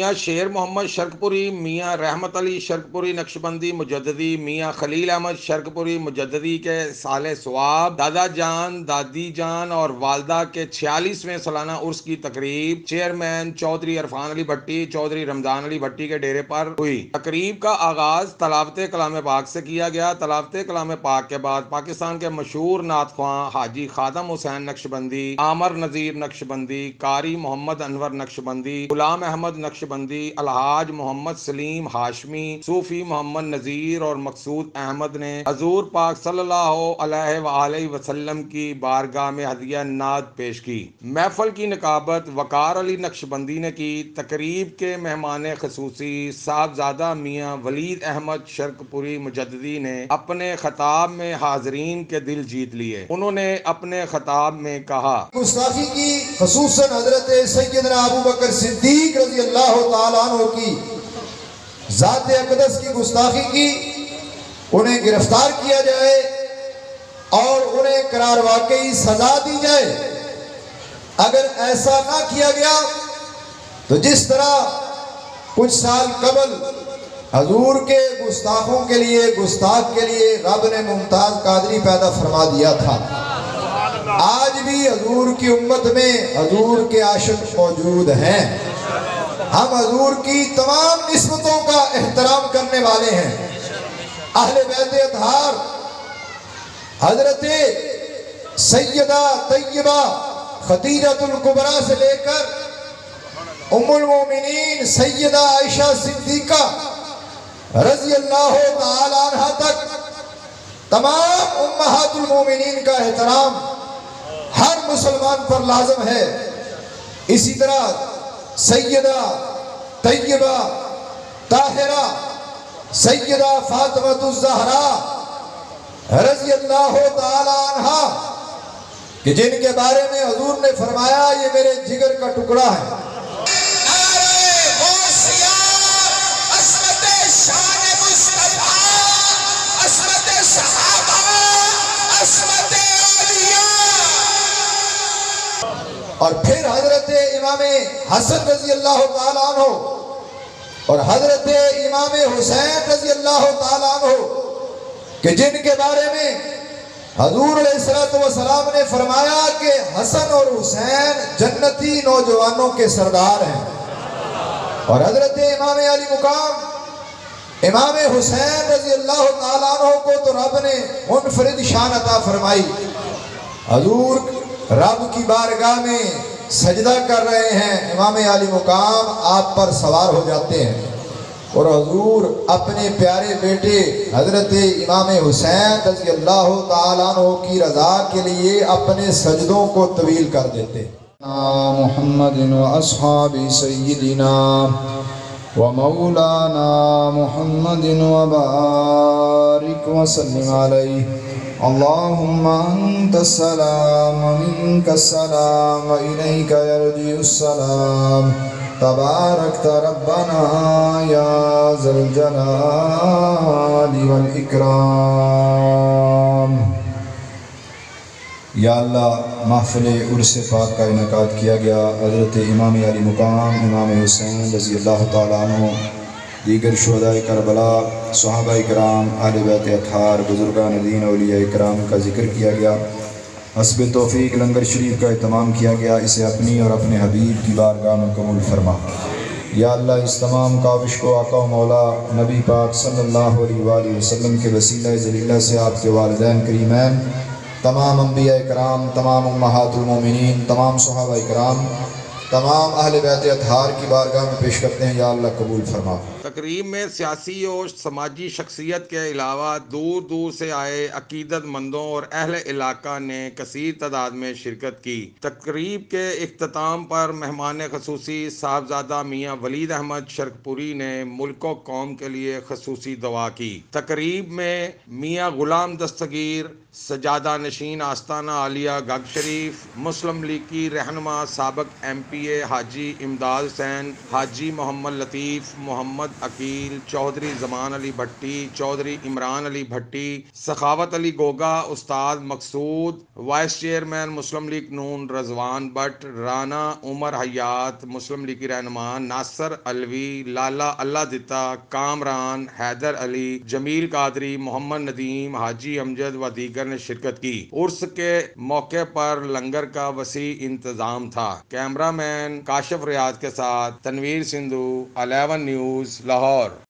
میاں شیر محمد شرکپوری، میاں رحمت علی شرکپوری نقشبندی مجددی، میاں خلیل احمد شرکپوری مجددی کے سال ثواب، دادا جان، دادی جان اور والدہ کے 46ویں سالانہ عرس کی تقریب چیئرمین چودھری عرفان علی بھٹی، چودھری رمضان علی بھٹی کے ڈیرے پر ہوئی۔ تقریب کا آغاز تلاوت کلام پاک سے کیا گیا۔ تلاوت کلام پاک کے بعد پاکستان کے مشہور نعت خواں حاجی خادم حسین نقشبندی، عامر نذیر نقشبندی، قاری محمد انور نقشبندی، غلام احمد نقشبندی، الحاج محمد سلیم ہاشمی، صوفی محمد نذیر اور مقصود احمد نے حضور پاک صلی اللہ علیہ وآلہ وسلم کی بارگاہ میں ہدیہ نعت پیش کی۔ محفل کی نقابت وقار علی نقشبندی نے کی۔ تقریب کے مہمان خصوصی صاحبزادہ میاں ولید احمد شرکپوری مجددی نے اپنے خطاب میں حاضرین کے دل جیت لیے۔ انہوں نے اپنے خطاب میں کہا، گستاخی کی خصوصاً حضرت سیدنا ابو بکر صدیق رضی اللہ تعالیٰ عنہ کی ذات اقدس کی گستاخی کی، انہیں گرفتار کیا جائے اور انہیں قرار واقعی سزا دی جائے۔ اگر ایسا نہ کیا گیا تو جس طرح کچھ سال قبل حضور کے گستاخوں کے لیے، گستاخ کے لیے رب نے ممتاز قادری پیدا فرما دیا تھا، آج بھی حضور کی امت میں حضور کے عاشق موجود ہیں۔ ہم حضور کی تمام نسبتوں کا احترام کرنے والے ہیں۔ اہل بیت اطہار حضرت سیدہ طیبہ خدیجۃ الکبریٰ سے لے کر ام المومنین سیدہ عائشہ صدیقہ رضی اللہ تعالی عنہ تک تمام امہات المومنین کا احترام ہر مسلمان پر لازم ہے۔ اسی طرح سیدہ طیبہ طاہرہ سیدہ فاطمہ الزہرا رضی اللہ تعالی عنہ کہ جن کے بارے میں حضور نے فرمایا یہ میرے جگر کا ٹکڑا ہے۔ اور پھر حضرت امام حسن رضی اللہ تعالیٰ عنہ اور حضرت امام حسین رضی اللہ تعالیٰ عنہ کہ جن کے بارے میں حضور علیہ السلام نے فرمایا کہ حسن اور حسین جنتی نوجوانوں کے سردار ہیں۔ اور حضرت امام علی مقام امام حسین رضی اللہ تعالیٰ عنہ کو تو رب نے منفرد شان عطا فرمائی۔ حضور رب کی بارگاہ میں سجدہ کر رہے ہیں، امام علی مقام آپ پر سوار ہو جاتے ہیں اور حضور اپنے پیارے بیٹے حضرت امام حسین رضی اللہ تعالیٰ عنہ کی رضا کے لیے اپنے سجدوں کو طویل کر دیتے ہیں۔ محمد و اصحاب سیدنا و مولانا محمد و بارک وسلم علیہ۔ اللہم انت السلام و منک السلام و الیک یرجع السلام، تبارکت ربنا یا ذا الجلال والاکرام۔ یا اللہ، محفل عرس پاک کا انعقاد کیا گیا۔ حضرت امام علی مقام امام حسین رضی اللہ تعالیٰ عنہ، دیگر شہداء کربلا، صحابہ اکرام، اہل بیت اطہار، بزرگان دین، اولیاء اکرام کا ذکر کیا گیا۔ حسب توفیق لنگر شریف کا اہتمام کیا گیا۔ اسے اپنی اور اپنے حبیب کی بارگاہ میں قبول فرما۔ یا اللہ، اس تمام کاوش کو آقا و مولا نبی پاک صلی اللہ علیہ وآلہ وسلم کے وسیلہ ذلیلہ سے آپ کے والدین کریمین، تمام انبیاء اکرام، تمام امہات المومنین، تمام صحابہ اکرام، تمام اہل بیت اطہار کی بارگاہ میں پیش کرتے ہیں۔ یا اللہ قبول فرما۔ تقریب میں سیاسی اور سماجی شخصیت کے علاوہ دور دور سے آئے عقیدت مندوں اور اہل علاقہ نے کثیر تعداد میں شرکت کی۔ تقریب کے اختتام پر مہمان خصوصی صاحبزادہ میاں ولید احمد شرکپوری نے ملک و قوم کے لیے خصوصی دعا کی۔ تقریب میں میاں غلام دستگیر سجادہ نشین آستانہ عالیہ گگ شریف، مسلم لیگ کی رہنما سابق MP حاجی امداد حسین، حاجی محمد لطیف، محمد عقیل، چودھری زمان علی بھٹی، چودھری عمران علی بھٹی، سخاوت Ali Goga, Ustad Maqsood, vice chairman Muslim League Noon Rizwan Butt, Rana Umar Hayat, Muslim league کی رہنما ناصر الوی، لالا اللہ دتا، کامران، حیدر علی، جمیل قادری، محمد ندیم، حاجی امجد و دیگر نے شرکت کی۔ عرس کے موقع پر لنگر کا وسیع انتظام تھا۔ کیمرہ مین کاشف ریاض کے ساتھ تنویر سندھو، 11 نیوز، لاہور۔